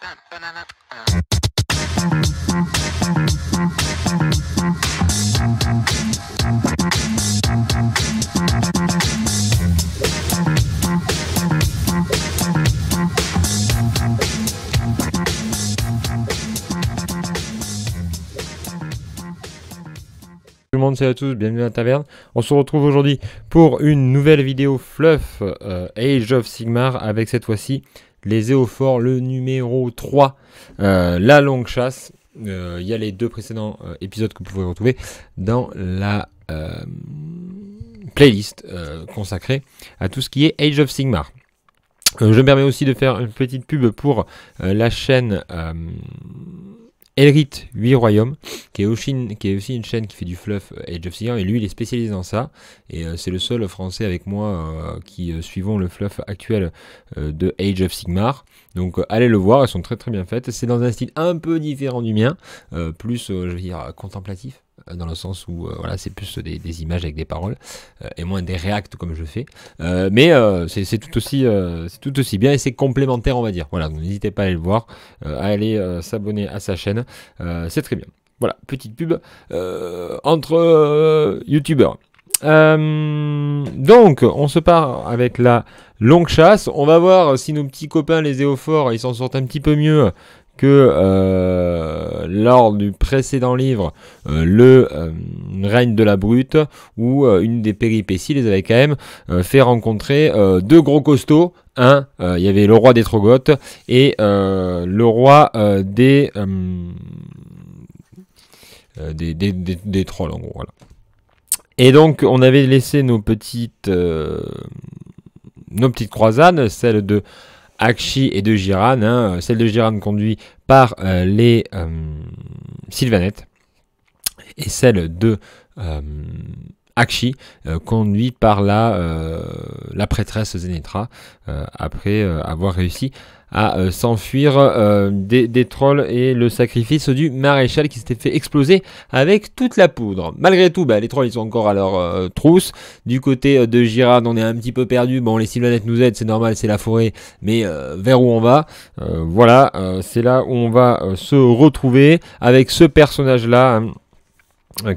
Tout le monde, salut à tous, bienvenue à la taverne. On se retrouve aujourd'hui pour une nouvelle vidéo Fluff Age of Sigmar avec cette fois-ci les Zéophores, le numéro 3, la longue chasse. Il y a les deux précédents épisodes que vous pouvez retrouver dans la playlist consacrée à tout ce qui est Age of Sigmar. Je me permets aussi de faire une petite pub pour la chaîne Elrith 8 Royaumes, qui est aussi une chaîne qui fait du fluff Age of Sigmar, et lui il est spécialisé dans ça, et c'est le seul français avec moi qui suivons le fluff actuel de Age of Sigmar. Donc allez le voir, elles sont très très bien faites. C'est dans un style un peu différent du mien, plus je veux dire contemplatif, dans le sens où voilà, c'est plus des images avec des paroles et moins des reacts comme je fais, mais c'est tout aussi bien et c'est complémentaire, on va dire. Voilà, donc n'hésitez pas à aller le voir, à aller s'abonner à sa chaîne, c'est très bien. Voilà, petite pub entre youtubeurs. Donc on se part avec la longue chasse. On va voir si nos petits copains les Zéophores ils s'en sortent un petit peu mieux que lors du précédent livre, le règne de la brute, où une des péripéties les avait quand même fait rencontrer deux gros costauds. Il y avait le roi des Trogoths et le roi des trolls, en gros. Voilà. Et donc on avait laissé nos petites croisades, celles de Aqshy et de Jiran, celle de Jiran conduite par les Sylvanettes, et celle de Aqshy conduite par la prêtresse Zenetra, après avoir réussi à s'enfuir des trolls et le sacrifice du maréchal qui s'était fait exploser avec toute la poudre. Malgré tout, les trolls ils sont encore à leur trousse. Du côté de Jiran, on est un petit peu perdu. Bon, les Sylvanettes nous aident, c'est normal, c'est la forêt, mais vers où on va, voilà, c'est là où on va se retrouver avec ce personnage-là,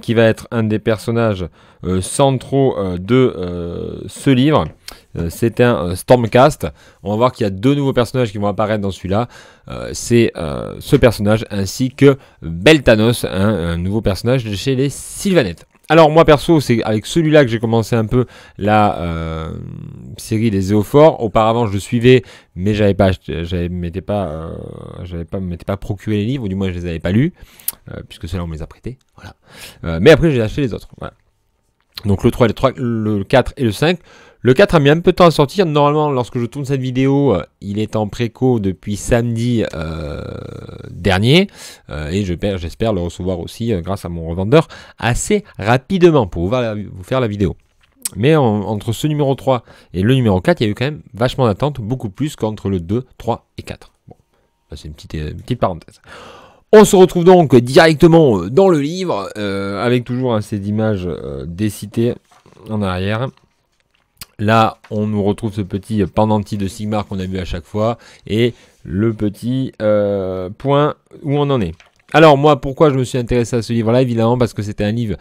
qui va être un des personnages centraux de ce livre. C'est un Stormcast. On va voir qu'il y a deux nouveaux personnages qui vont apparaître dans celui-là. C'est ce personnage ainsi que Beltanos, un nouveau personnage de chez les Sylvanettes. Alors moi perso, c'est avec celui-là que j'ai commencé un peu la série des Zéophores. Auparavant, je le suivais, mais m'étais pas procuré les livres, ou du moins je les avais pas lus, puisque ceux-là on me les a prêtés. Voilà. Mais après j'ai acheté les autres. Voilà. Donc le 3, le 4 et le 5. Le 4 a mis un peu de temps à sortir. Normalement, lorsque je tourne cette vidéo, il est en préco depuis samedi dernier. Et j'espère le recevoir aussi grâce à mon revendeur assez rapidement pour vous faire la vidéo. Mais entre ce numéro 3 et le numéro 4, il y a eu quand même vachement d'attente, beaucoup plus qu'entre le 2, 3 et 4. Bon, c'est une petite parenthèse. On se retrouve donc directement dans le livre, avec toujours ces images décitées en arrière. Là, on nous retrouve ce petit pendentif de Sigmar qu'on a vu à chaque fois, et le petit point où on en est. Alors moi, pourquoi je me suis intéressé à ce livre-là? Évidemment parce que c'était un livre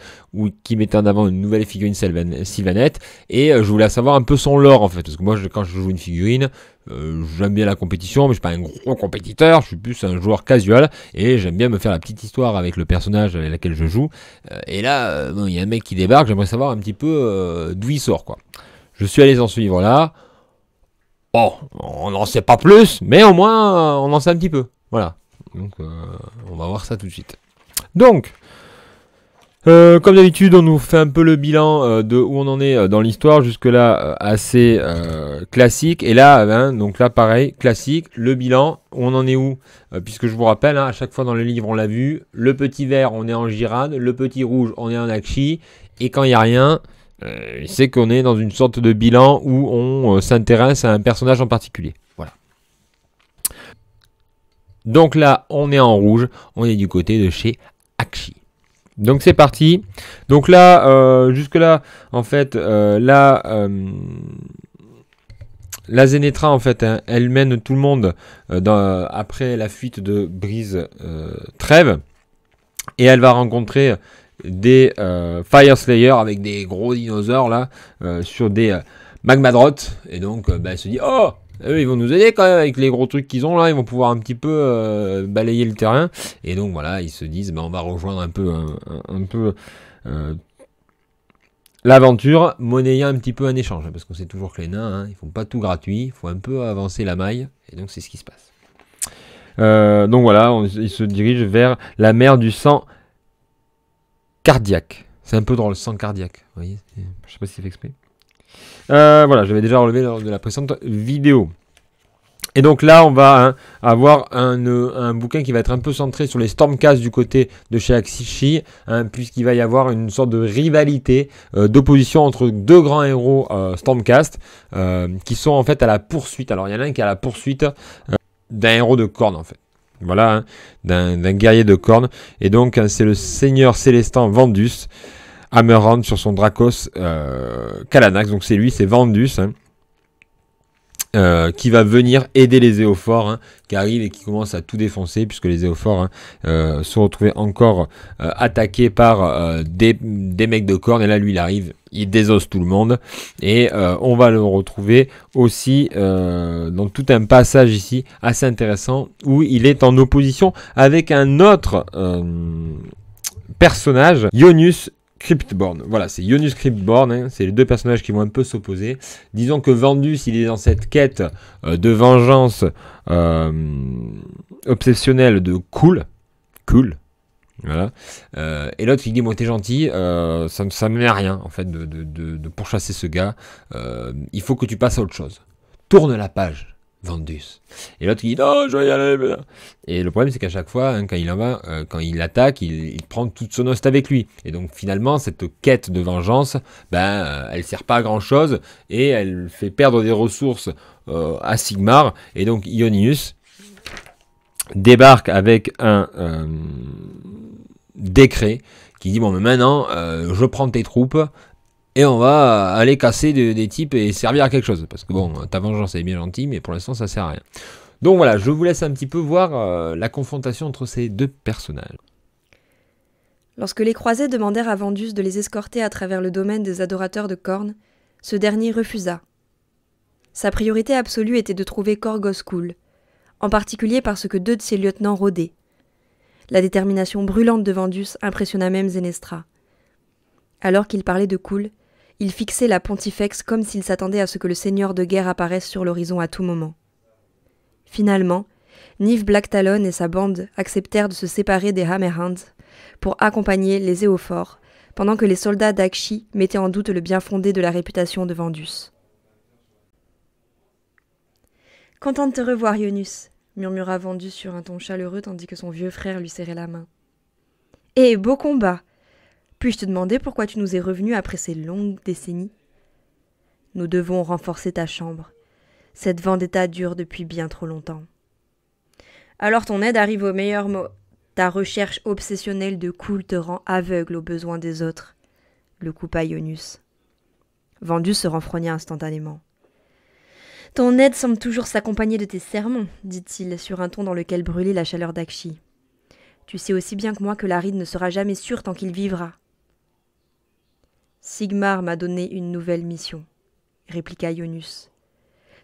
qui mettait en avant une nouvelle figurine Sylvanette, et je voulais savoir un peu son lore en fait. Parce que moi, quand je joue une figurine, j'aime bien la compétition, mais je suis pas un gros compétiteur, je suis plus un joueur casual, et j'aime bien me faire la petite histoire avec le personnage avec lequel je joue. Et là, il y a un mec qui débarque, j'aimerais savoir un petit peu d'où il sort, quoi. Je suis allé dans ce livre-là. Bon, on n'en sait pas plus, mais au moins, on en sait un petit peu. Voilà. Donc, on va voir ça tout de suite. Donc, comme d'habitude, on nous fait un peu le bilan de où on en est dans l'histoire. Jusque-là, assez classique. Et là, donc là, pareil, classique. Le bilan, on en est où puisque je vous rappelle, à chaque fois dans le livre, on l'a vu. Le petit vert, on est en Jiran. Le petit rouge, on est en Aqshy. Et quand il n'y a rien... c'est qu'on est dans une sorte de bilan où on s'intéresse à un personnage en particulier. Voilà. Donc là, on est en rouge, on est du côté de chez Aqshy. Donc c'est parti. Donc là, jusque là, en fait, la Zénétra, en fait, hein, elle mène tout le monde après la fuite de Brise Trêve. Et elle va rencontrer des Fire Slayer avec des gros dinosaures là, sur des magmadrottes. Et donc, elle se dit, oh, eux, ils vont nous aider quand même avec les gros trucs qu'ils ont là. Ils vont pouvoir un petit peu balayer le terrain. Et donc, voilà, ils se disent, on va rejoindre un peu l'aventure, monnayant un petit peu un échange, parce qu'on sait toujours que les nains, hein, ils font pas tout gratuit, il faut un peu avancer la maille, et donc c'est ce qui se passe. Donc voilà, ils se dirigent vers la mer du sang cardiaque. C'est un peu drôle, sang cardiaque, vous voyez, je sais pas si c'est fait exprès. Voilà, j'avais déjà relevé lors de la précédente vidéo. Et donc là, on va avoir un bouquin qui va être un peu centré sur les Stormcast du côté de chez Axishi, puisqu'il va y avoir une sorte de rivalité, d'opposition entre deux grands héros Stormcast, qui sont en fait à la poursuite. Alors il y en a un qui est à la poursuite d'un héros de Khorne en fait. Voilà, d'un guerrier de Khorne. Et donc c'est le seigneur célestin Vandus, Hammerhand sur son Dracos Kalanax. Donc c'est lui, c'est Vandus. Qui va venir aider les Éophores qui arrivent et qui commencent à tout défoncer puisque les Éophores se retrouvaient encore attaqués par des mecs de Khorne et là lui il arrive, il désosse tout le monde et on va le retrouver aussi dans tout un passage ici assez intéressant où il est en opposition avec un autre personnage, Ionius Cryptborn. Voilà, c'est Ionius Cryptborn, c'est les deux personnages qui vont un peu s'opposer. Disons que Vandus, il est dans cette quête de vengeance obsessionnelle de cool. Voilà. Et l'autre, il dit, moi, t'es gentil, ça me met à rien, en fait, de pourchasser ce gars. Il faut que tu passes à autre chose. Tourne la page, Vandus. Et l'autre, il dit, non, je vais y aller. Et le problème, c'est qu'à chaque fois, quand il attaque, il prend toute son host avec lui. Et donc, finalement, cette quête de vengeance, elle sert pas à grand chose et elle fait perdre des ressources à Sigmar. Et donc, Ionius débarque avec un décret qui dit, bon, mais maintenant, je prends tes troupes. Et on va aller casser des types et servir à quelque chose. Parce que bon, ta vengeance est bien gentille, mais pour l'instant ça sert à rien. Donc voilà, je vous laisse un petit peu voir la confrontation entre ces deux personnages. Lorsque les croisés demandèrent à Vandus de les escorter à travers le domaine des adorateurs de Khorne, ce dernier refusa. Sa priorité absolue était de trouver Korgos Khul, en particulier parce que deux de ses lieutenants rôdaient. La détermination brûlante de Vandus impressionna même Zénestra. Alors qu'il parlait de Khul, il fixait la Pontifex comme s'il s'attendait à ce que le seigneur de guerre apparaisse sur l'horizon à tout moment. Finalement, Nyv Blacktalon et sa bande acceptèrent de se séparer des Hammerhands pour accompagner les Éophores, pendant que les soldats d'Akshi mettaient en doute le bien-fondé de la réputation de Vandus. « Content de te revoir, Ionius », murmura Vandus sur un ton chaleureux tandis que son vieux frère lui serrait la main. « Et beau combat ! Puis-je te demander pourquoi tu nous es revenu après ces longues décennies ? Nous devons renforcer ta chambre. Cette vendetta dure depuis bien trop longtemps. Alors ton aide arrive au meilleur mot. Ta recherche obsessionnelle de Khul te rend aveugle aux besoins des autres, le coupa Ionius. Vandus se renfrogna instantanément. Ton aide semble toujours s'accompagner de tes sermons, dit-il, sur un ton dans lequel brûlait la chaleur d'Akshi. Tu sais aussi bien que moi que l'Aride ne sera jamais sûr tant qu'il vivra. Sigmar m'a donné une nouvelle mission, répliqua Ionius.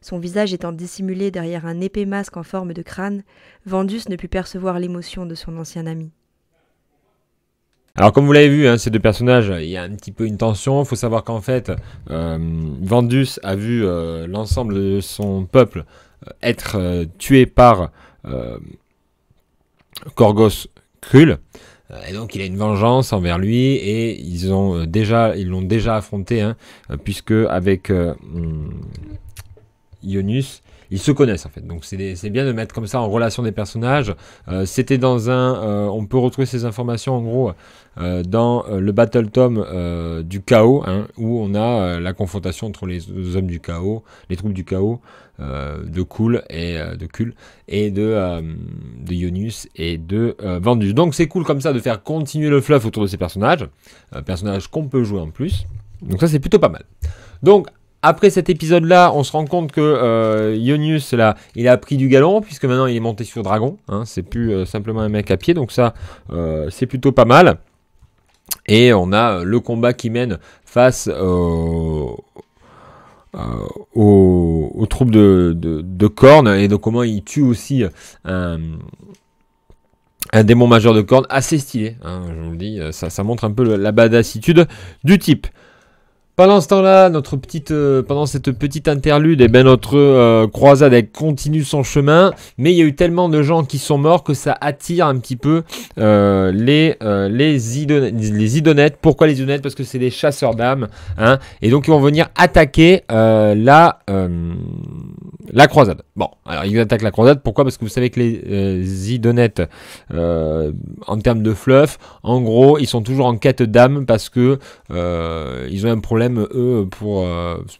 Son visage étant dissimulé derrière un épais masque en forme de crâne, Vandus ne put percevoir l'émotion de son ancien ami. Alors comme vous l'avez vu, ces deux personnages, il y a un petit peu une tension. Il faut savoir qu'en fait, Vandus a vu l'ensemble de son peuple être tué par Korgos Khul. Et donc il a une vengeance envers lui et ils l'ont déjà affronté, puisque avec Ionius, ils se connaissent en fait. Donc c'est bien de mettre comme ça en relation des personnages. C'était dans on peut retrouver ces informations en gros dans le Battle Tome du Chaos, où on a la confrontation entre les hommes du Chaos, les troupes du Chaos, de Khul et de Ionius et de Vandus. Donc c'est cool comme ça de faire continuer le fluff autour de ces personnages, personnages qu'on peut jouer en plus. Donc ça c'est plutôt pas mal. Donc après cet épisode-là, on se rend compte que Ionius, là, il a pris du galon, puisque maintenant il est monté sur dragon. Hein, c'est plus simplement un mec à pied, donc ça, c'est plutôt pas mal. Et on a le combat qui mène face aux troupes de Khorne, et donc comment il tue aussi un démon majeur de Khorne assez stylé, hein, je vous le dis, ça montre un peu la badassitude du type. Pendant ce temps-là, pendant cette petite interlude, eh ben, notre croisade elle continue son chemin, mais il y a eu tellement de gens qui sont morts que ça attire un petit peu les Idonettes. Pourquoi les Idonettes? Parce que c'est des chasseurs d'âmes, hein, et donc ils vont venir attaquer la croisade. Bon, alors ils attaquent la croisade, pourquoi? Parce que vous savez que les Idonettes, en termes de fluff, en gros, ils sont toujours en quête d'âme parce que ils ont un problème, eux, pour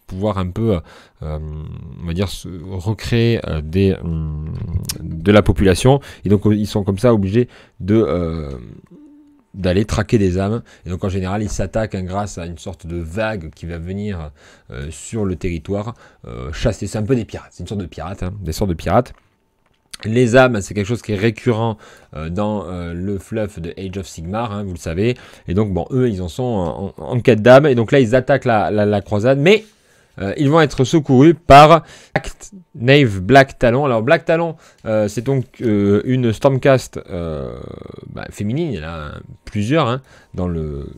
pouvoir un peu, on va dire, recréer de la population, et donc ils sont comme ça obligés d'aller traquer des âmes, et donc en général ils s'attaquent grâce à une sorte de vague qui va venir sur le territoire chasser. C'est un peu des pirates, c'est une sorte de pirates, hein, des sortes de pirates. Les âmes, c'est quelque chose qui est récurrent dans le fluff de Age of Sigmar, hein, vous le savez. Et donc, bon, eux, ils en sont en quête d'âme. Et donc là, ils attaquent la croisade. Mais ils vont être secourus par Knave Black Talon. Alors, Black Talon, c'est donc une Stormcast féminine. Il y en a plusieurs, hein, dans le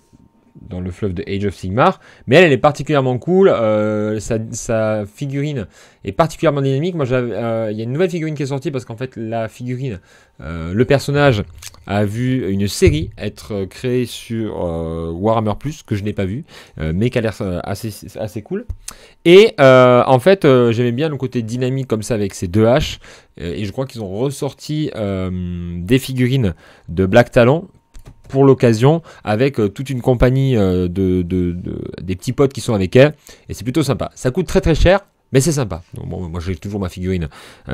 fluff de Age of Sigmar, mais elle est particulièrement cool. Sa figurine est particulièrement dynamique. Moi, il y a une nouvelle figurine qui est sortie parce qu'en fait, la figurine, le personnage a vu une série être créée sur Warhammer Plus que je n'ai pas vu, mais qui a l'air assez cool. Et en fait, j'aimais bien le côté dynamique comme ça avec ses deux haches, et je crois qu'ils ont ressorti des figurines de Black Talon pour l'occasion, avec toute une compagnie des petits potes qui sont avec elle, et c'est plutôt sympa. Ça coûte très très cher, mais c'est sympa. Donc, bon, moi j'ai toujours ma figurine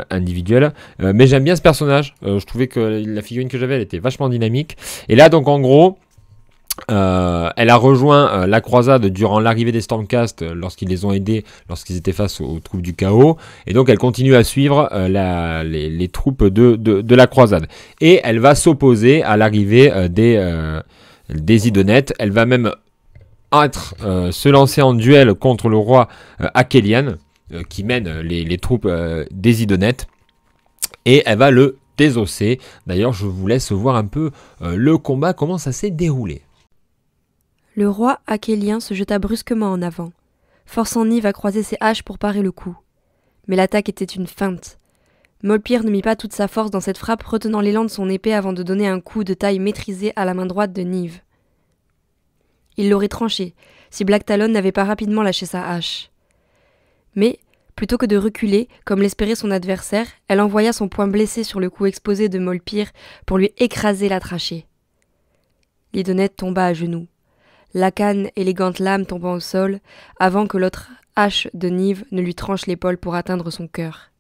individuelle, mais j'aime bien ce personnage. Je trouvais que la figurine que j'avais, elle était vachement dynamique. Et là, donc en gros, elle a rejoint la croisade durant l'arrivée des Stormcast, lorsqu'ils les ont aidés, lorsqu'ils étaient face aux troupes du chaos, et donc elle continue à suivre les troupes de la croisade, et elle va s'opposer à l'arrivée des Idonettes. Elle va même se lancer en duel contre le roi Akhelian, qui mène les troupes des Idonettes, et elle va le désosser. D'ailleurs, je vous laisse voir un peu le combat, comment ça s'est déroulé. Le roi Akhelian se jeta brusquement en avant, forçant Niv à croiser ses haches pour parer le coup. Mais l'attaque était une feinte. Molpir ne mit pas toute sa force dans cette frappe, retenant l'élan de son épée avant de donner un coup de taille maîtrisé à la main droite de Niv. Il l'aurait tranché, si Black Talon n'avait pas rapidement lâché sa hache. Mais, plutôt que de reculer, comme l'espérait son adversaire, elle envoya son poing blessé sur le cou exposé de Molpir pour lui écraser la trachée. L'Idonette tomba à genoux. La canne élégante lame tombant au sol, avant que l'autre hache de Niv ne lui tranche l'épaule pour atteindre son cœur.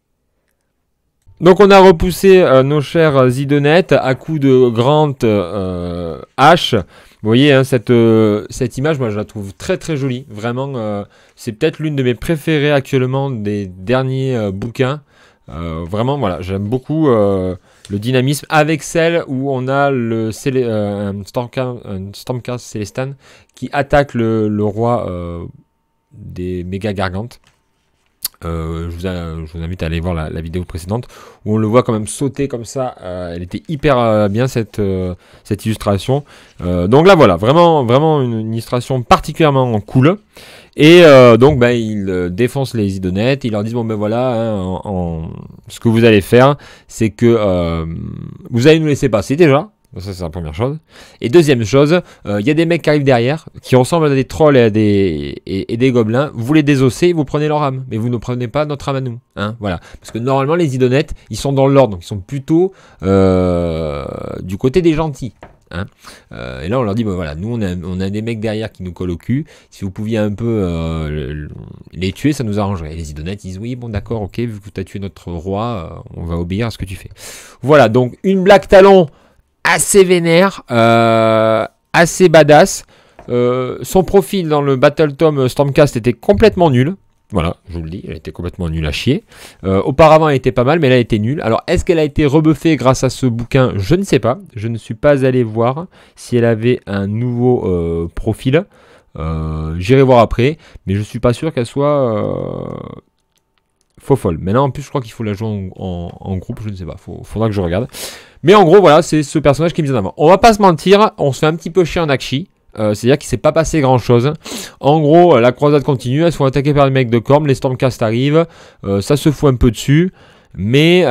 Donc on a repoussé nos chers Idonettes à coups de grandes haches. Vous voyez, hein, cette image, moi je la trouve très très jolie. Vraiment, c'est peut-être l'une de mes préférées actuellement des derniers bouquins. Vraiment, voilà, j'aime beaucoup le dynamisme, avec celle où on a un Stormcast Célestan qui attaque le roi des méga gargantes. Je vous invite à aller voir la vidéo précédente où on le voit quand même sauter comme ça. Elle était hyper bien cette illustration. Donc là voilà, vraiment une illustration particulièrement cool. Et donc ils défoncent les Idonettes. Ils leur disent bon ben voilà, hein, ce que vous allez faire, c'est que vous allez nous laisser passer déjà. Ça c'est la première chose. Et deuxième chose, il y a des mecs qui arrivent derrière, qui ressemblent à des trolls et à des gobelins. Vous les désossez, vous prenez leur âme, mais vous ne prenez pas notre âme à nous. Hein, voilà. Parce que normalement les Idonettes, ils sont dans l'ordre, donc ils sont plutôt du côté des gentils. Hein. Et là on leur dit bah, voilà, nous on a des mecs derrière qui nous collent au cul. Si vous pouviez un peu les tuer, ça nous arrangerait. Et les Idonettes disent oui bon d'accord, ok, vu que tu as tué notre roi, on va obéir à ce que tu fais. Voilà, donc une Black Talon assez vénère, assez badass. Son profil dans le Battle Tome Stormcast était complètement nul. Voilà, je vous le dis, elle était complètement nulle à chier. Auparavant, elle était pas mal, mais là, elle était nulle. Alors, est-ce qu'elle a été rebuffée grâce à ce bouquin? Je ne sais pas. Je ne suis pas allé voir si elle avait un nouveau profil. J'irai voir après, mais je suis pas sûr qu'elle soit faux folle. Mais là, en plus, je crois qu'il faut la jouer en groupe, je ne sais pas. Faudra que je regarde. Mais en gros, voilà, c'est ce personnage qui est mis en avant. On va pas se mentir, on se fait un petit peu chier en Aqshy. C'est-à-dire qu'il s'est pas passé grand chose. En gros, la croisade continue, elles sont attaquées par les mecs de Khorne, les Stormcast arrivent, ça se fout un peu dessus, mais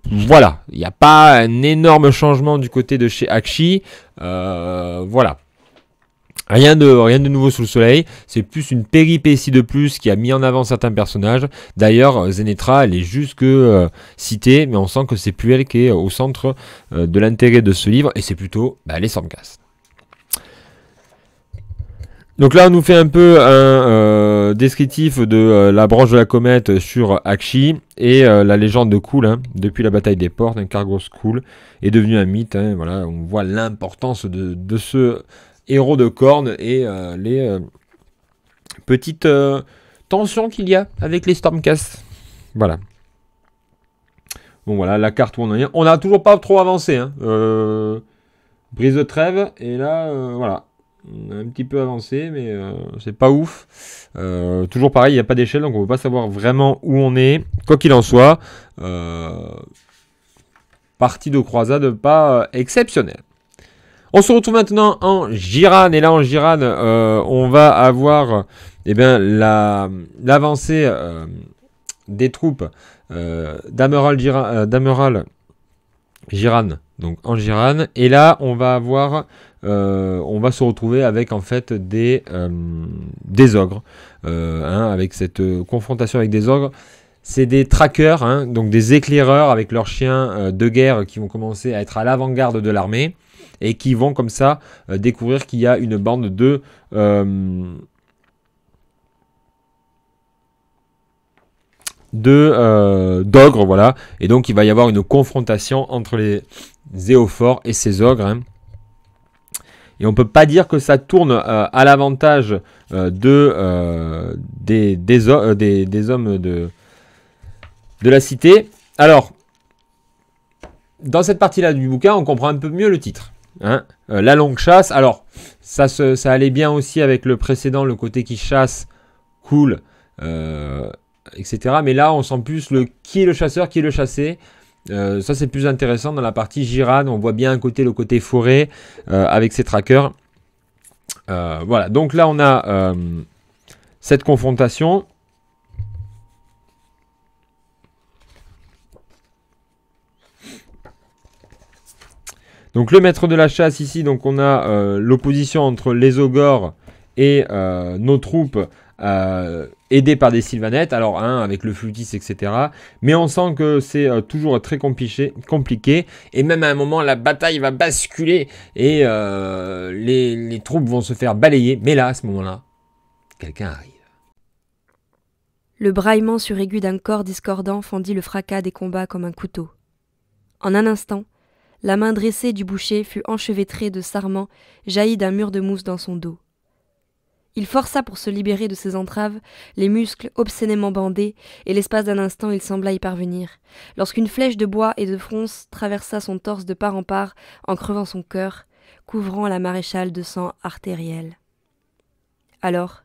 voilà, il n'y a pas un énorme changement du côté de chez Aqshy, voilà. Rien de nouveau sous le soleil, c'est plus une péripétie de plus qui a mis en avant certains personnages. D'ailleurs, Zenetra, elle est juste que citée, mais on sent que c'est plus elle qui est au centre de l'intérêt de ce livre, et c'est plutôt les Stormcast. Donc là, on nous fait un peu un descriptif de la branche de la comète sur Aqshy et la légende de Khul, hein, depuis la bataille des portes, un Cargos Khul est devenu un mythe. Hein, voilà, on voit l'importance de ce héros de Khorne et les petites tensions qu'il y a avec les Stormcast. Voilà. Bon voilà, la carte où on en est. On n'a toujours pas trop avancé. Hein. Brise de trêve et là, voilà. On a un petit peu avancé, mais c'est pas ouf. Toujours pareil, il n'y a pas d'échelle, donc on ne peut pas savoir vraiment où on est. Quoi qu'il en soit, partie de croisade pas exceptionnelle. On se retrouve maintenant en Jiran, et là en Jiran, on va avoir l'avancée des troupes d'Ameral Jiran, donc en Jiran, et là on va avoir on va se retrouver avec en fait des ogres, avec cette confrontation avec des ogres. C'est des trackers, hein, donc des éclaireurs avec leurs chiens de guerre qui vont commencer à être à l'avant-garde de l'armée et qui vont comme ça découvrir qu'il y a une bande d'ogres, voilà, et donc il va y avoir une confrontation entre les zéophores et ces ogres, hein. Et on ne peut pas dire que ça tourne à l'avantage des hommes de la cité. Alors, dans cette partie-là du bouquin, on comprend un peu mieux le titre. Hein. La longue chasse. Alors, ça allait bien aussi avec le précédent, le côté qui chasse, cool, etc. Mais là, on sent plus qui est le chasseur, qui est le chassé. Ça c'est plus intéressant dans la partie Jiran, on voit bien le côté forêt avec ses trackers. Voilà, donc là on a cette confrontation. Donc le maître de la chasse ici, donc on a l'opposition entre les ogres et nos troupes aidées par des sylvanettes, alors avec le flutis, etc. Mais on sent que c'est toujours très compliqué, et même à un moment la bataille va basculer et les troupes vont se faire balayer, mais là à ce moment-là, quelqu'un arrive. Le braillement suraigu d'un corps discordant fendit le fracas des combats comme un couteau. En un instant, la main dressée du boucher fut enchevêtrée de sarments jaillis d'un mur de mousse dans son dos. Il força pour se libérer de ses entraves, les muscles obscénément bandés, et l'espace d'un instant il sembla y parvenir, lorsqu'une flèche de bois et de fronce traversa son torse de part en part en crevant son cœur, couvrant la maréchale de sang artériel. Alors,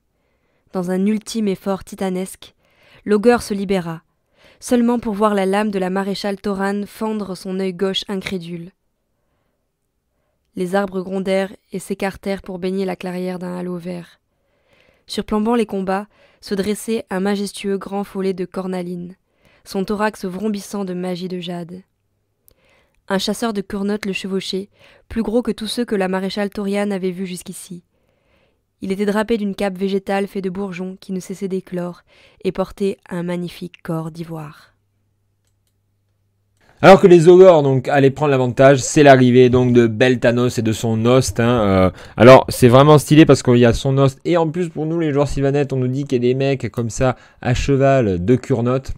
dans un ultime effort titanesque, l'ogre se libéra, seulement pour voir la lame de la maréchale Thoran fendre son œil gauche incrédule. Les arbres grondèrent et s'écartèrent pour baigner la clairière d'un halo vert. Surplombant les combats, se dressait un majestueux grand follet de cornaline, son thorax vrombissant de magie de jade. Un chasseur de Kurnoth le chevauchait, plus gros que tous ceux que la maréchale Thoriane avait vus jusqu'ici. Il était drapé d'une cape végétale faite de bourgeons qui ne cessait d'éclore et portait un magnifique corps d'ivoire. Alors que les ogres donc allaient prendre l'avantage, c'est l'arrivée donc de Beltanos et de son host. Alors c'est vraiment stylé parce qu'il y a son host, et en plus pour nous les joueurs sylvanettes, on nous dit qu'il y a des mecs comme ça à cheval de Kurnoth.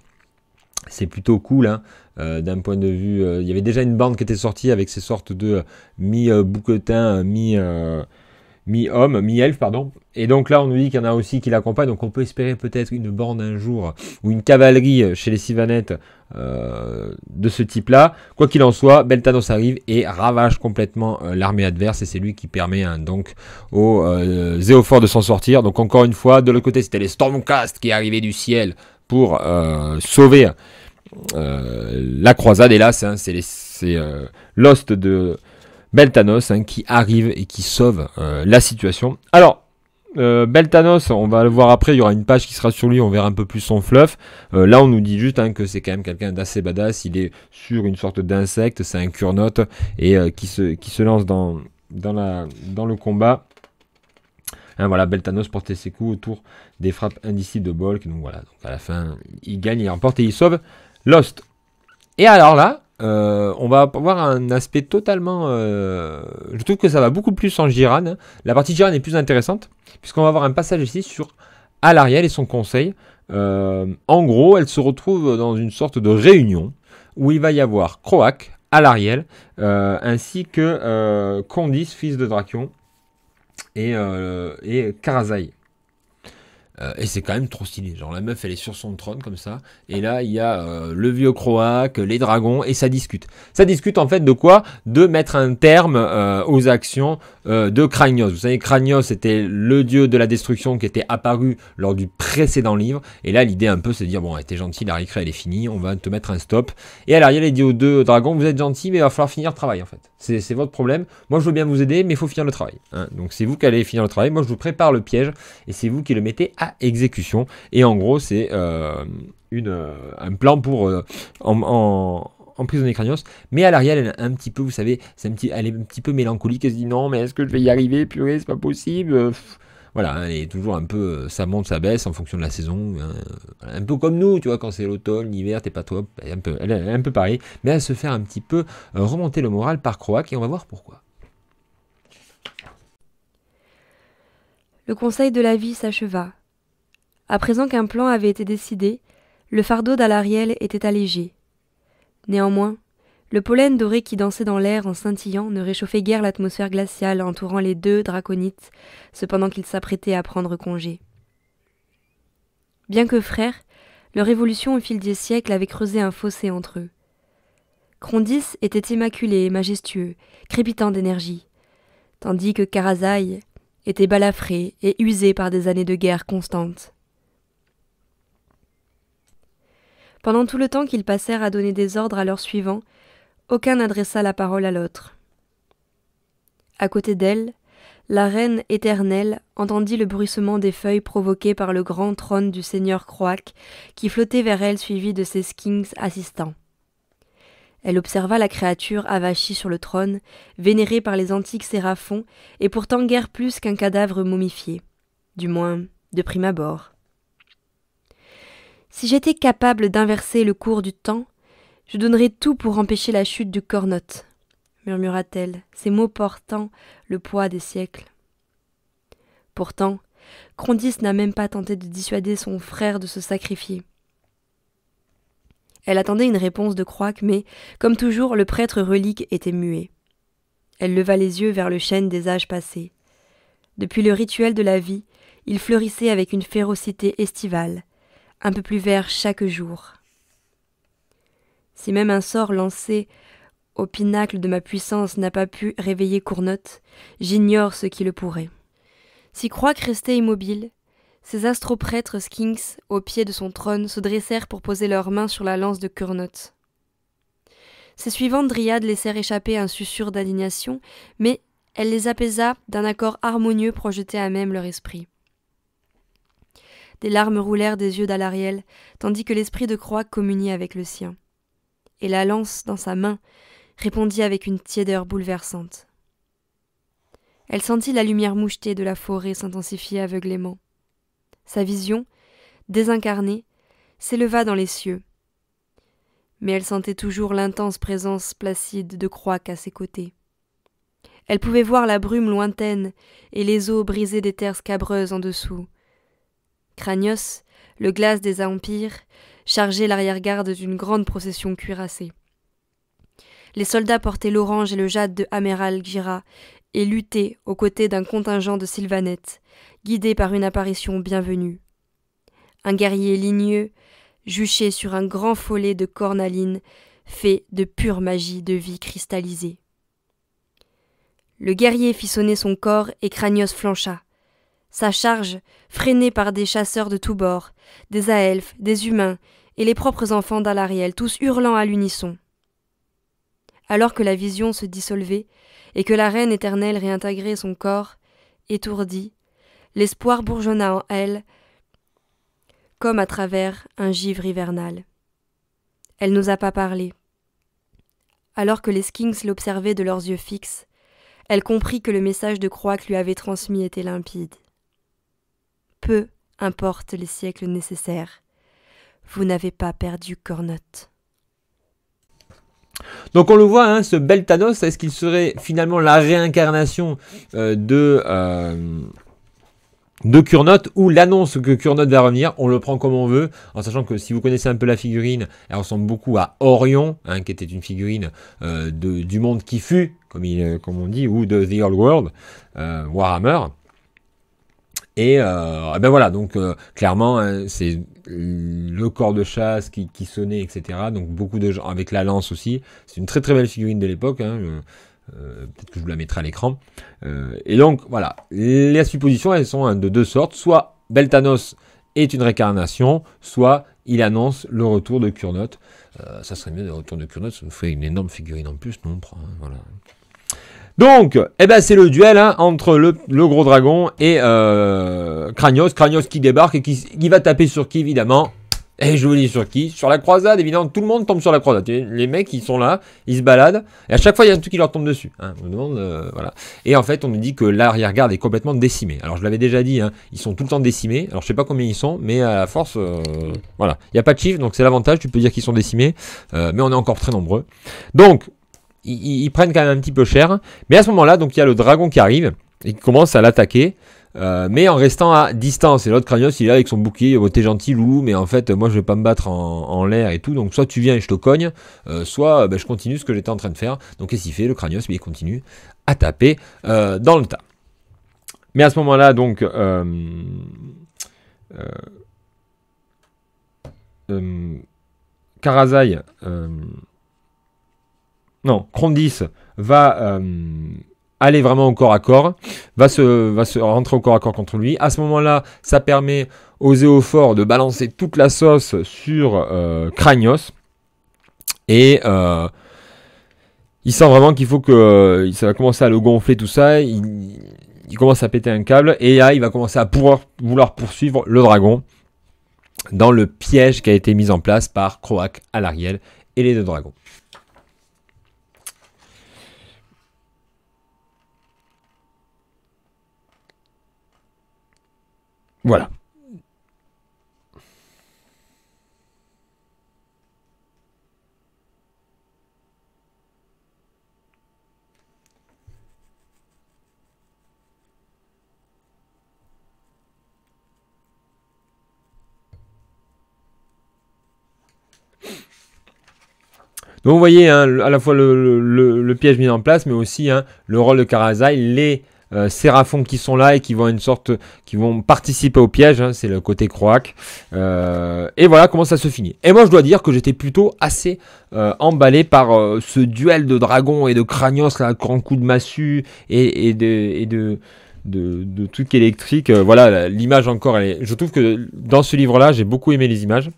C'est plutôt cool, d'un point de vue. Il y avait déjà une bande qui était sortie avec ces sortes de mi-bouquetins, mi-homme, mi-elfe, pardon. Et donc là, on nous dit qu'il y en a aussi qui l'accompagnent, donc on peut espérer peut-être une bande un jour, ou une cavalerie chez les Sylvanettes de ce type-là. Quoi qu'il en soit, Beltanos arrive et ravage complètement l'armée adverse, et c'est lui qui permet donc aux Zéophores de s'en sortir. Donc encore une fois, de l'autre côté, c'était les Stormcast qui arrivaient du ciel pour sauver la croisade, et là, c'est Lost de Beltanos qui arrive et qui sauve la situation. Alors, Beltanos, on va le voir après, il y aura une page qui sera sur lui, on verra un peu plus son fluff. Là, on nous dit juste que c'est quand même quelqu'un d'assez badass, il est sur une sorte d'insecte, c'est un Kurnoth, et qui se lance dans le combat. Voilà, Beltanos portait ses coups autour des frappes indicibles de Bolg, donc voilà, donc à la fin, il gagne, il remporte et il sauve Lost. Et alors là, on va avoir un aspect totalement... je trouve que ça va beaucoup plus en Jiran. La partie Jiran est plus intéressante, puisqu'on va avoir un passage ici sur Alarielle et son conseil. En gros, elle se retrouve dans une sorte de réunion, où il va y avoir Croak, Alarielle, ainsi que Condis, fils de Drakion, et Karazai. Et c'est quand même trop stylé, genre la meuf elle est sur son trône comme ça, et là il y a le vieux Croak, les dragons, et ça discute en fait de quoi? De mettre un terme aux actions de Kragnos. Vous savez, Kragnos était le dieu de la destruction qui était apparu lors du précédent livre, et là l'idée un peu c'est de dire bon, t'es gentil, la récré elle est finie, on va te mettre un stop. Et alors il dit aux deux dragons, vous êtes gentils mais il va falloir finir le travail en fait, c'est votre problème, moi je veux bien vous aider mais il faut finir le travail, hein. Donc c'est vous qui allez finir le travail, moi je vous prépare le piège et c'est vous qui le mettez à exécution. Et en gros c'est un plan pour emprisonner Kragnos. Mais Alarielle elle est un petit peu, vous savez, elle est un petit peu mélancolique, elle se dit non mais est-ce que je vais y arriver, purée c'est pas possible. Voilà, elle est toujours un peu, ça monte, ça baisse en fonction de la saison, un peu comme nous, tu vois, quand c'est l'automne, l'hiver, t'es pas top, elle est un peu pareil, mais elle se fait un petit peu remonter le moral par Croak, et on va voir pourquoi. Le conseil de la vie s'acheva. À présent qu'un plan avait été décidé, le fardeau d'Alarielle était allégé. Néanmoins, le pollen doré qui dansait dans l'air en scintillant ne réchauffait guère l'atmosphère glaciale entourant les deux draconites, cependant qu'ils s'apprêtaient à prendre congé. Bien que frères, leur évolution au fil des siècles avait creusé un fossé entre eux. Crondis était immaculé et majestueux, crépitant d'énergie, tandis que Karazai était balafré et usé par des années de guerre constante. Pendant tout le temps qu'ils passèrent à donner des ordres à leurs suivants, aucun n'adressa la parole à l'autre. À côté d'elle, la reine éternelle entendit le bruissement des feuilles provoquées par le grand trône du seigneur Croak qui flottait vers elle suivi de ses skinks assistants. Elle observa la créature avachie sur le trône, vénérée par les antiques séraphons et pourtant guère plus qu'un cadavre momifié, du moins de prime abord. Si j'étais capable d'inverser le cours du temps, je donnerais tout pour empêcher la chute du Kurnoth, murmura-t-elle, ses mots portant le poids des siècles. Pourtant, Crondis n'a même pas tenté de dissuader son frère de se sacrifier. Elle attendait une réponse de Croak, mais, comme toujours, le prêtre relique était muet. Elle leva les yeux vers le chêne des âges passés. Depuis le rituel de la vie, il fleurissait avec une férocité estivale, un peu plus vert chaque jour. Si même un sort lancé au pinacle de ma puissance n'a pas pu réveiller Kurnoth, j'ignore ce qui le pourrait. Si Croak restait immobile, ces astroprêtres skinks, au pied de son trône, se dressèrent pour poser leurs mains sur la lance de Kurnoth. Ses suivantes dryades laissèrent échapper un susurre d'indignation, mais elle les apaisa d'un accord harmonieux projeté à même leur esprit. Des larmes roulèrent des yeux d'Alarielle, tandis que l'esprit de Croak communiait avec le sien. Et la lance, dans sa main, répondit avec une tiédeur bouleversante. Elle sentit la lumière mouchetée de la forêt s'intensifier aveuglément. Sa vision, désincarnée, s'éleva dans les cieux. Mais elle sentait toujours l'intense présence placide de Croak à ses côtés. Elle pouvait voir la brume lointaine et les eaux brisées des terres scabreuses en dessous. Kragnos, le glace des empires, chargeait l'arrière-garde d'une grande procession cuirassée. Les soldats portaient l'orange et le jade de Ameral Gira et lutter aux côtés d'un contingent de sylvanettes, guidé par une apparition bienvenue. Un guerrier ligneux, juché sur un grand follet de cornaline, fait de pure magie de vie cristallisée. Le guerrier fit sonner son corps et Cranios flancha. Sa charge, freinée par des chasseurs de tous bords, des aelfes, des humains et les propres enfants d'Alariel, tous hurlant à l'unisson. Alors que la vision se dissolvait et que la reine éternelle réintégrait son corps, étourdie, l'espoir bourgeonna en elle comme à travers un givre hivernal. Elle n'osa pas parler. Alors que les Skinks l'observaient de leurs yeux fixes, elle comprit que le message de Croak lui avait transmis était limpide. Peu importe les siècles nécessaires, vous n'avez pas perdu Cornotte. Donc on le voit, hein, ce Beltanos, est-ce qu'il serait finalement la réincarnation de Kurnoth, ou l'annonce que Kurnoth va revenir? On le prend comme on veut, en sachant que si vous connaissez un peu la figurine, elle ressemble beaucoup à Orion, hein, qui était une figurine du monde qui fut, comme on dit, ou de The Old World, Warhammer. Et ben voilà, donc clairement, hein, c'est le corps de chasse qui sonnait, etc. Donc beaucoup de gens, avec la lance aussi. C'est une très très belle figurine de l'époque, hein, peut-être que je vous la mettrai à l'écran. Et donc voilà, les suppositions, elles sont de deux sortes. Soit Beltanos est une réincarnation, soit il annonce le retour de Kurnoth. Ça serait mieux le retour de Kurnoth, ça nous ferait une énorme figurine en plus, non, voilà. Donc, eh ben c'est le duel, hein, entre le gros dragon et Cranios. Cranios qui débarque et qui va taper sur qui, évidemment? Et je vous dis sur qui? Sur la croisade, évidemment. Tout le monde tombe sur la croisade. Les mecs, ils sont là, ils se baladent. Et à chaque fois, il y a un truc qui leur tombe dessus. Hein. On me demande, voilà. Et en fait, on nous dit que l'arrière-garde est complètement décimée. Alors, je l'avais déjà dit, hein, ils sont tout le temps décimés. Alors, je sais pas combien ils sont, mais à la force, voilà. Il n'y a pas de chiffre, donc c'est l'avantage. Tu peux dire qu'ils sont décimés. Mais on est encore très nombreux. Donc, ils prennent quand même un petit peu cher. Mais à ce moment-là, donc il y a le dragon qui arrive et qui commence à l'attaquer. Mais en restant à distance. Et l'autre Cranios, il est là avec son bouclier. Oh, t'es gentil, loulou, mais en fait, moi, je vais pas me battre en l'air et tout. Donc, soit tu viens et je te cogne, soit je continue ce que j'étais en train de faire. Donc, qu'est-ce qu'il fait? Le Cranios, il continue à taper dans le tas. Mais à ce moment-là, donc, Karazai, non, Krondys va aller vraiment au corps à corps, va se rentrer au corps à corps contre lui. À ce moment-là, ça permet aux Zéophores de balancer toute la sauce sur Cranios. Et il sent vraiment qu'il faut que ça va commencer à le gonfler, tout ça. Il commence à péter un câble. Et là, il va commencer à vouloir poursuivre le dragon dans le piège qui a été mis en place par Croak, Alariel et les deux dragons. Voilà. Donc vous voyez, hein, à la fois le piège mis en place, mais aussi hein, le rôle de Karazai, les séraphons qui sont là et qui vont participer au piège, hein, c'est le côté Croak. Et voilà comment ça se finit. Et moi je dois dire que j'étais plutôt assez emballé par ce duel de dragons et de Cranios, là, grand coup de massue et de trucs électriques. Voilà, l'image encore, je trouve que dans ce livre-là, j'ai beaucoup aimé les images,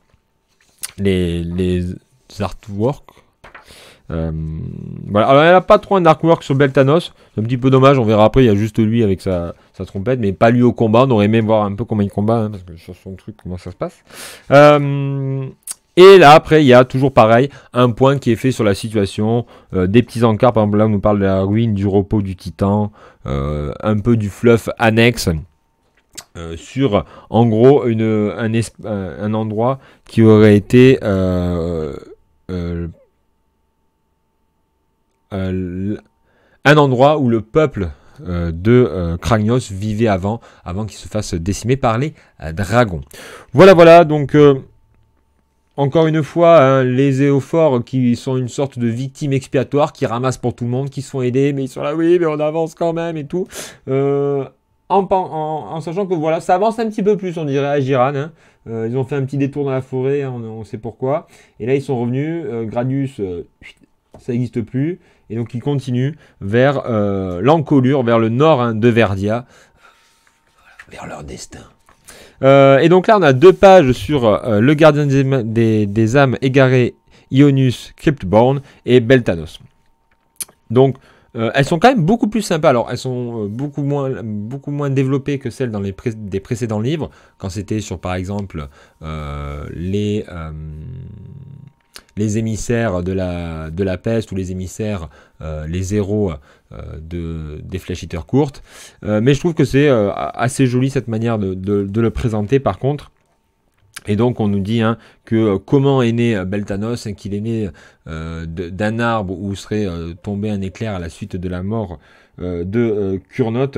les artworks. Voilà. Alors, il n'y a pas trop un artwork sur Beltanos, c'est un petit peu dommage, on verra après, il y a juste lui avec sa trompette, mais pas lui au combat, on aurait aimé voir un peu comment il combat, hein, parce que sur son truc, comment ça se passe. Et là, après, il y a toujours pareil, un point qui est fait sur la situation, des petits encarts, par exemple là, on nous parle de la ruine, du repos du titan, un peu du fluff annexe, sur, en gros, un endroit qui aurait été... un endroit où le peuple de Cranios vivait avant qu'il se fasse décimer par les dragons. Voilà, donc encore une fois, hein, les éophores qui sont une sorte de victimes expiatoires, qui ramassent pour tout le monde, qui se font aider, mais ils sont là, oui, mais on avance quand même et tout. En sachant que voilà, ça avance un petit peu plus, on dirait, à Jiran. Hein. Ils ont fait un petit détour dans la forêt, hein, on sait pourquoi. Et là, ils sont revenus. Gradius, ça n'existe plus. Et donc, ils continuent vers l'encolure, vers le nord hein, de Verdia, vers leur destin. Et donc là, on a 2 pages sur le gardien des âmes égarées, Ionuus Cryptborn et Beltanos. Donc, elles sont quand même beaucoup plus sympas. Alors, elles sont beaucoup moins développées que celles dans des précédents livres, quand c'était sur, par exemple, les émissaires de la peste ou les émissaires, les héros des flèches hitters courtes. Mais je trouve que c'est assez joli cette manière de le présenter par contre. Et donc on nous dit hein, que comment est né Beltanos, hein, qu'il est né d'un arbre où serait tombé un éclair à la suite de la mort de Curnot.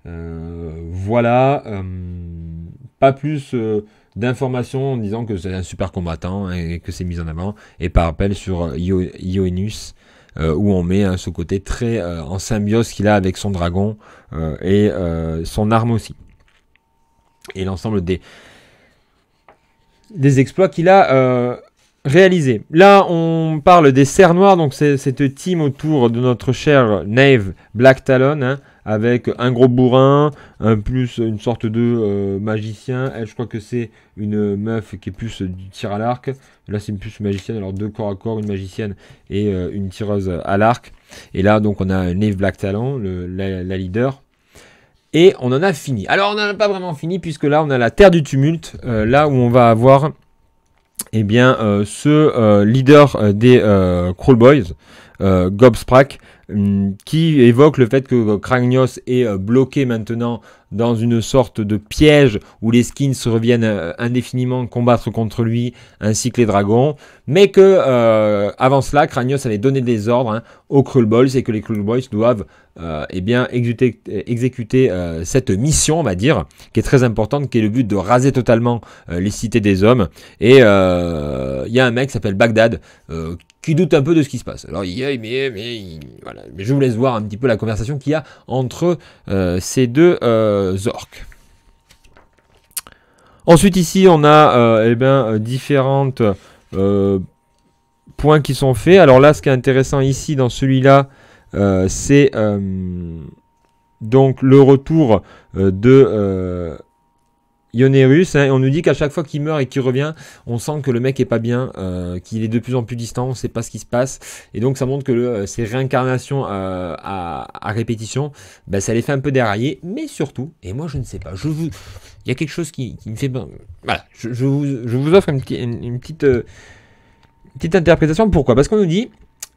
Voilà, pas plus d'informations en disant que c'est un super combattant hein, et que c'est mis en avant. Et par rappel sur Ioenus, où on met hein, ce côté très en symbiose qu'il a avec son dragon et son arme aussi. Et l'ensemble des exploits qu'il a réalisés. Là, on parle des serres noires, donc c'est cette team autour de notre cher Knave Black Talon, hein, avec un gros bourrin, plus une sorte de magicien. Elle, je crois que c'est une meuf qui est plus du tir à l'arc. Là, c'est plus une magicienne, alors 2 corps à corps, une magicienne et une tireuse à l'arc. Et là, donc, on a Knave Black Talon, la leader. Et on en a fini. Alors, on n'en a pas vraiment fini, puisque là, on a la terre du tumulte, là où on va avoir eh bien, ce leader des Crawl Boys, Gobsprak, qui évoque le fait que Kragnos est bloqué maintenant dans une sorte de piège où les skins reviennent indéfiniment combattre contre lui, ainsi que les dragons, mais que avant cela, Kragnos allait donner des ordres hein, aux Crawl Boys et que les Crawl Boys doivent eh bien, exécuter cette mission, on va dire, qui est très importante, qui est le but de raser totalement les cités des hommes. Et il y a un mec qui s'appelle Bagdad qui doute un peu de ce qui se passe. Alors il y a, voilà. Mais je vous laisse voir un petit peu la conversation qu'il y a entre ces deux orques. Ensuite ici on a eh bien, différentes points qui sont faits. Alors là ce qui est intéressant ici dans celui-là c'est donc le retour de Ionerus, hein, on nous dit qu'à chaque fois qu'il meurt et qu'il revient, on sent que le mec est pas bien, qu'il est de plus en plus distant, on sait pas ce qui se passe, et donc ça montre que ces réincarnations à répétition, ben, ça les fait un peu dérailler, mais surtout, et moi je ne sais pas, il y a quelque chose qui me fait... Voilà, je vous offre une petite interprétation, pourquoi? Parce qu'on nous dit...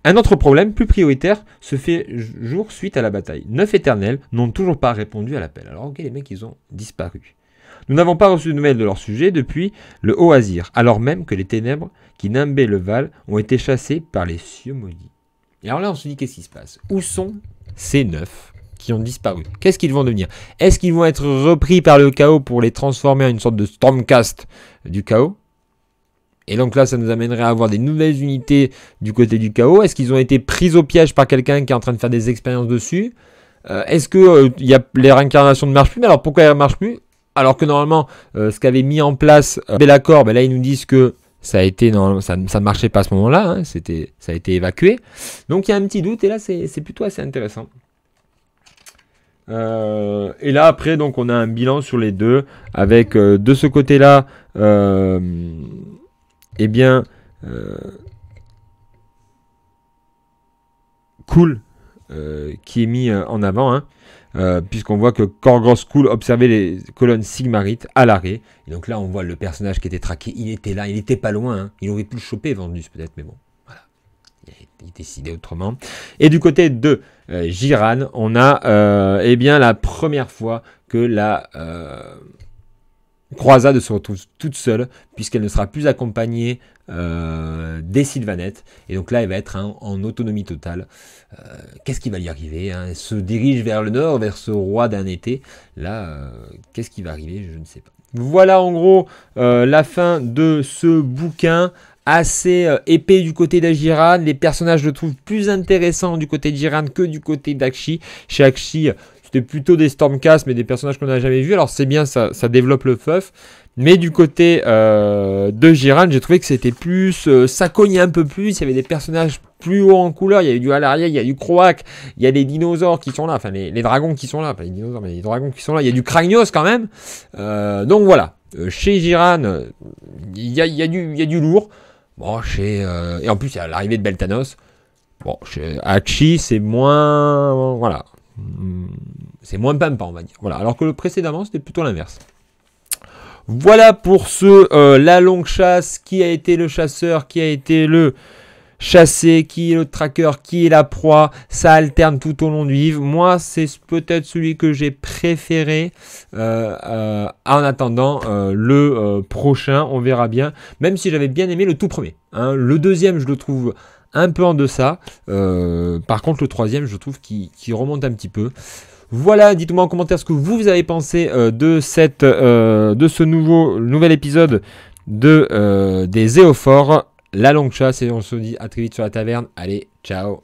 Un autre problème, plus prioritaire, se fait jour suite à la bataille. 9 éternels n'ont toujours pas répondu à l'appel. Alors ok, les mecs, ils ont disparu. Nous n'avons pas reçu de nouvelles de leur sujet depuis le Haut Azir, alors même que les ténèbres qui nimbaient le Val ont été chassées par les cieux maudits. Et alors là, on se dit, qu'est-ce qui se passe? Où sont ces 9 qui ont disparu? Qu'est-ce qu'ils vont devenir? Est-ce qu'ils vont être repris par le chaos pour les transformer en une sorte de Stormcast du chaos? Et donc là, ça nous amènerait à avoir des nouvelles unités du côté du chaos. Est-ce qu'ils ont été pris au piège par quelqu'un qui est en train de faire des expériences dessus? Est-ce que les réincarnations ne marchent plus? Mais alors pourquoi elles ne marchent plus? Alors que normalement, ce qu'avait mis en place Be'lakor, ben là ils nous disent que ça ne marchait pas à ce moment-là. Hein, ça a été évacué. Donc il y a un petit doute et là c'est plutôt assez intéressant. Et là après, donc on a un bilan sur les deux avec de ce côté-là... eh bien, cool, qui est mis en avant, hein, puisqu'on voit que Korgros Cool observait les colonnes sigmarites à l'arrêt. Et donc là, on voit le personnage qui était traqué, il était là, il n'était pas loin, hein. Il aurait pu le choper, Vandus peut-être, mais bon, voilà, il décidé autrement. Et du côté de Jiran, on a eh bien la première fois que la... Croisade se retrouve toute seule puisqu'elle ne sera plus accompagnée des Sylvanettes et donc là elle va être en autonomie totale. Qu'est-ce qui va lui arriver hein? Elle se dirige vers le nord, vers ce roi d'un été. Là, qu'est-ce qui va arriver? Je ne sais pas. Voilà en gros la fin de ce bouquin. Assez épais du côté d'Ajiran. Les personnages, je le trouve plus intéressants du côté de Jiran que du côté d'Akshi. Chez Akshi, c'était plutôt des Stormcast, mais des personnages qu'on n'a jamais vus. Alors c'est bien, ça développe le fluff. Mais du côté de Jiran, j'ai trouvé que c'était plus... ça cognait un peu plus. Il y avait des personnages plus hauts en couleur. Il y a eu du Alaria, il y a du Croak, il y a des dinosaures qui sont là. Enfin, les dragons qui sont là. Pas les dinosaures, mais les dragons qui sont là. Il y a du Kragnos quand même. Donc voilà. Chez Jiran, il y a du lourd. Bon, et en plus, il y a l'arrivée de Beltanos. Bon, chez Hachi, c'est moins... Voilà. C'est moins pimpant, on va dire. Voilà. Alors que le précédemment, c'était plutôt l'inverse. Voilà pour la longue chasse. Qui a été le chasseur, qui a été le chassé, qui est le tracker, qui est la proie. Ça alterne tout au long du livre. Moi, c'est peut-être celui que j'ai préféré. En attendant le prochain, on verra bien. Même si j'avais bien aimé le tout premier. Hein. Le deuxième, je le trouve un peu en deçà. Par contre, le troisième, je trouve qu'il remonte un petit peu. Voilà, dites-moi en commentaire ce que vous avez pensé de ce nouvel épisode des Zéophores. La longue chasse, et on se dit à très vite sur la taverne. Allez, ciao.